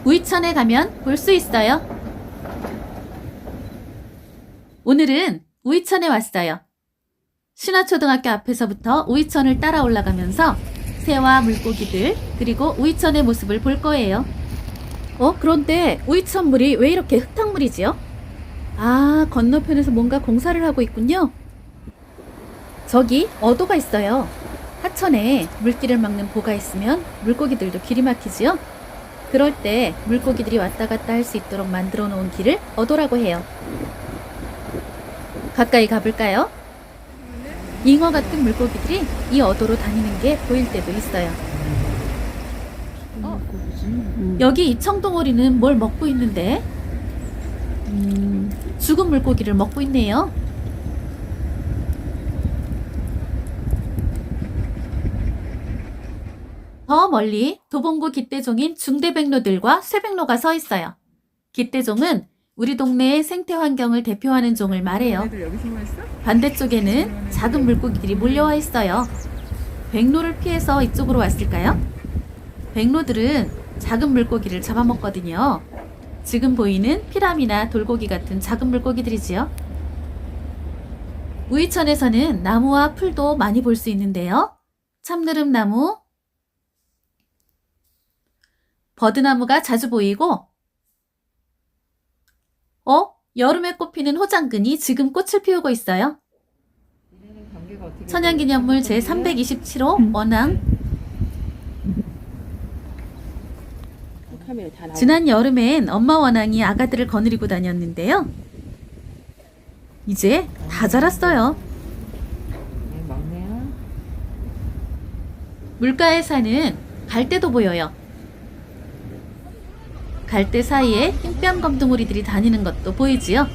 우이천에 가면 볼 수 있어요. 오늘은 우이천에 왔어요. 신화초등학교 앞에서부터 우이천을 따라 올라가면서 새와 물고기들 그리고 우이천의 모습을 볼 거예요. 그런데 우이천 물이 왜 이렇게 흙탕물이지요? 아, 건너편에서 뭔가 공사를 하고 있군요. 저기 어도가 있어요. 하천에 물길을 막는 보가 있으면 물고기들도 길이 막히지요. 그럴 때 물고기들이 왔다 갔다 할 수 있도록 만들어 놓은 길을 어도라고 해요. 가까이 가볼까요? 잉어 같은 물고기들이 이 어도로 다니는 게 보일 때도 있어요. 여기 이 청동오리는 뭘 먹고 있는데? 죽은 물고기를 먹고 있네요. 더 멀리 도봉구 깃대종인 중대백로들과 쇠백로가 서 있어요. 깃대종은 우리 동네의 생태 환경을 대표하는 종을 말해요. 반대쪽에는 작은 물고기들이 몰려와 있어요. 백로를 피해서 이쪽으로 왔을까요? 백로들은 작은 물고기를 잡아먹거든요. 지금 보이는 피라미나 돌고기 같은 작은 물고기들이지요. 우이천에서는 나무와 풀도 많이 볼 수 있는데요. 참느릅나무, 버드나무가 자주 보이고 여름에 꽃피는 호장근이 지금 꽃을 피우고 있어요. 천연기념물 제327호 원앙. 지난 여름엔 엄마 원앙이 아가들을 거느리고 다녔는데요. 이제 다 자랐어요. 물가에 사는 갈대도 보여요. 갈대 사이에 흰뺨 검둥오리들이 다니는 것도 보이지요.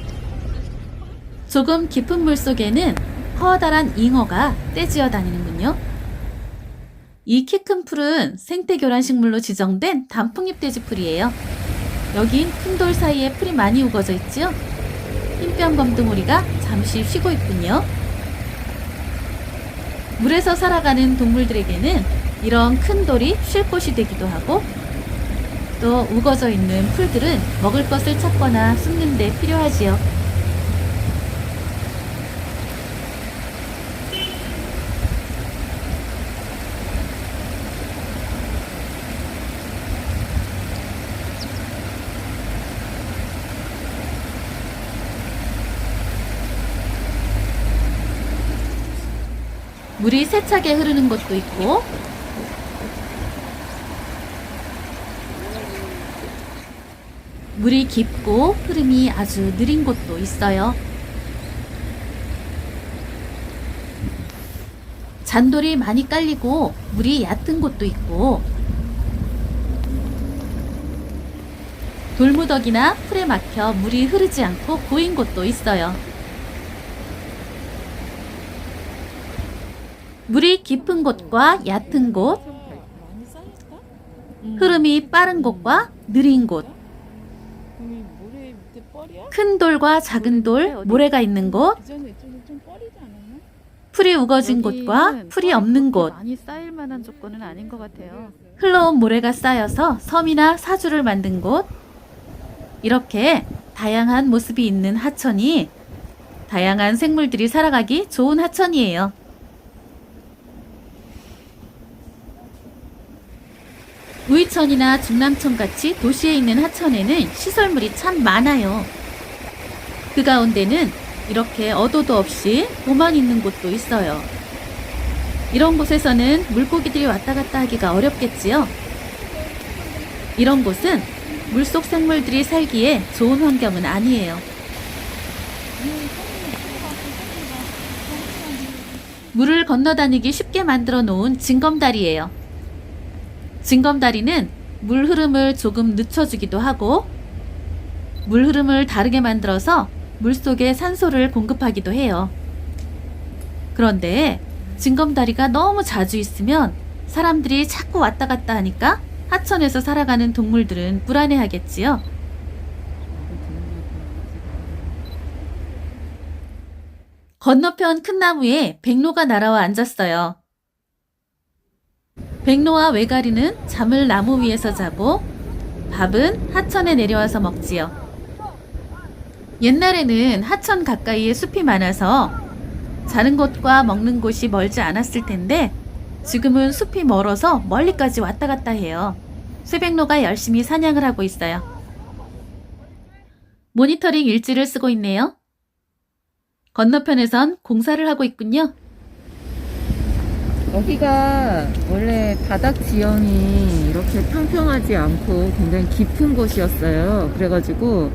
조금 깊은 물 속에는 커다란 잉어가 떼지어 다니는군요. 이 키 큰 풀은 생태교란 식물로 지정된 단풍잎 돼지풀이에요. 여긴 큰 돌 사이에 풀이 많이 우거져 있지요. 흰뺨 검둥오리가 잠시 쉬고 있군요. 물에서 살아가는 동물들에게는 이런 큰 돌이 쉴 곳이 되기도 하고 또 우거져 있는 풀들은 먹을 것을 찾거나 숨는 데 필요하지요. 물이 세차게 흐르는 곳도 있고 물이 깊고 흐름이 아주 느린 곳도 있어요. 잔돌이 많이 깔리고 물이 얕은 곳도 있고 돌무더기나 풀에 막혀 물이 흐르지 않고 고인 곳도 있어요. 물이 깊은 곳과 얕은 곳, 흐름이 빠른 곳과 느린 곳, 큰 돌과 작은 돌, 모래가 있는 곳, 풀이 우거진 곳과 풀이 없는 곳, 많이 쌓일 만한 조건은 아닌 것 같아요. 흘러온 모래가 쌓여서 섬이나 사주를 만든 곳, 이렇게 다양한 모습이 있는 하천이 다양한 생물들이 살아가기 좋은 하천이에요. 우이천이나 중남천 같이 도시에 있는 하천에는 시설물이 참 많아요. 그 가운데는 이렇게 어도도 없이 도만 있는 곳도 있어요. 이런 곳에서는 물고기들이 왔다 갔다 하기가 어렵겠지요. 이런 곳은 물속 생물들이 살기에 좋은 환경은 아니에요. 물을 건너다니기 쉽게 만들어 놓은 징검다리예요. 징검다리는 물 흐름을 조금 늦춰주기도 하고 물 흐름을 다르게 만들어서 물속에 산소를 공급하기도 해요. 그런데 징검다리가 너무 자주 있으면 사람들이 자꾸 왔다 갔다 하니까 하천에서 살아가는 동물들은 불안해하겠지요. 건너편 큰 나무에 백로가 날아와 앉았어요. 백로와 외가리는 잠을 나무 위에서 자고 밥은 하천에 내려와서 먹지요. 옛날에는 하천 가까이에 숲이 많아서 자는 곳과 먹는 곳이 멀지 않았을 텐데 지금은 숲이 멀어서 멀리까지 왔다 갔다 해요. 쇠백로가 열심히 사냥을 하고 있어요. 모니터링 일지를 쓰고 있네요. 건너편에선 공사를 하고 있군요. 여기가 원래 바닥 지형이 이렇게 평평하지 않고 굉장히 깊은 곳이었어요. 그래가지고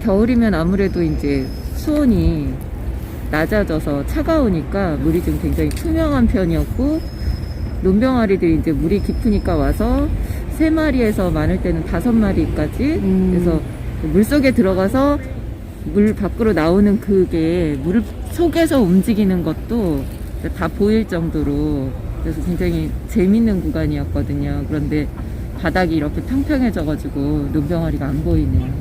겨울이면 아무래도 이제 수온이 낮아져서 차가우니까 물이 좀 굉장히 투명한 편이었고, 논병아리들이 이제 물이 깊으니까 와서 3마리에서 많을 때는 5마리까지 그래서 물 속에 들어가서 물 밖으로 나오는 그게 물 속에서 움직이는 것도 다 보일 정도로, 그래서 굉장히 재밌는 구간이었거든요. 그런데 바닥이 이렇게 평평해져가지고 논병아리가 안 보이네요.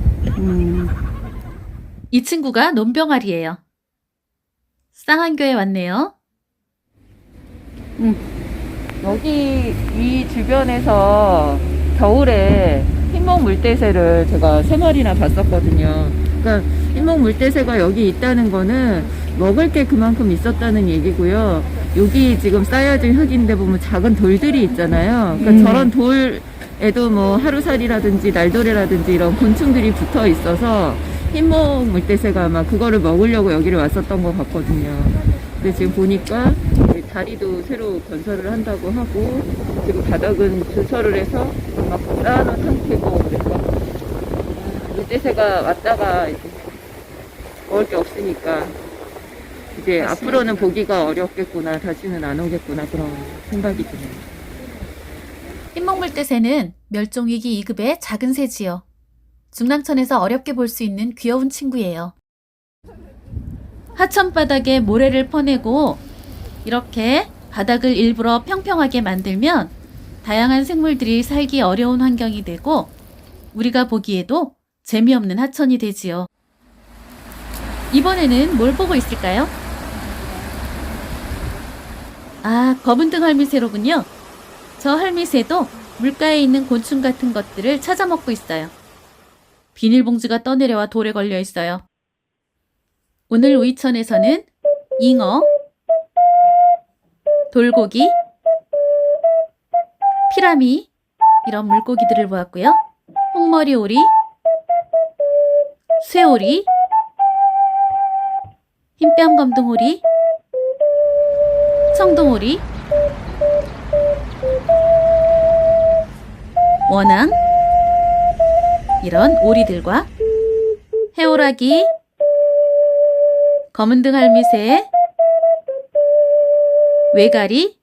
이 친구가 논병아리예요. 쌍안교에 왔네요. 여기 이 주변에서 겨울에 흰목 물대새를 제가 3마리나 봤었거든요. 그러니까 흰목 물대새가 여기 있다는 거는 먹을 게 그만큼 있었다는 얘기고요. 여기 지금 쌓여진 흙인데 보면 작은 돌들이 있잖아요. 그러니까 저런 돌에도 뭐 하루살이라든지 날도래라든지 이런 곤충들이 붙어 있어서 흰목 물대새가 아마 그거를 먹으려고 여기를 왔었던 것 같거든요. 근데 지금 보니까 다리도 새로 건설을 한다고 하고, 그리고 바닥은 주설을 해서 막 쌓아놓은 상태고, 그래서 물대새가 왔다가 이제 먹을 게 없으니까 이제 앞으로는 보기가 어렵겠구나, 다시는 안 오겠구나, 그런 생각이 드네요. 흰목물대새는 멸종위기 2급의 작은 새지요. 중랑천에서 어렵게 볼 수 있는 귀여운 친구예요. 하천 바닥에 모래를 퍼내고 이렇게 바닥을 일부러 평평하게 만들면 다양한 생물들이 살기 어려운 환경이 되고 우리가 보기에도 재미없는 하천이 되지요. 이번에는 뭘 보고 있을까요? 아, 검은등 할미새로군요. 저 할미새도 물가에 있는 곤충 같은 것들을 찾아 먹고 있어요. 비닐봉지가 떠내려와 돌에 걸려 있어요. 오늘 우이천에서는 잉어, 돌고기, 피라미 이런 물고기들을 보았고요. 홍머리 오리, 쇠오리, 흰뺨 검둥오리, 청둥오리, 원앙 이런 오리들과 해오라기, 검은등 할미새, 외가리,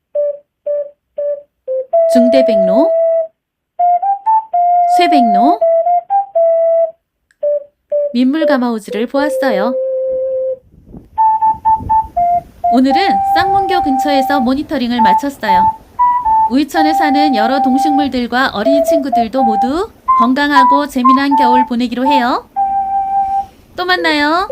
중대백로, 쇠백로, 민물가마우지를 보았어요. 오늘은 쌍문교 근처에서 모니터링을 마쳤어요. 우이천에 사는 여러 동식물들과 어린이 친구들도 모두 건강하고 재미난 겨울 보내기로 해요. 또 만나요.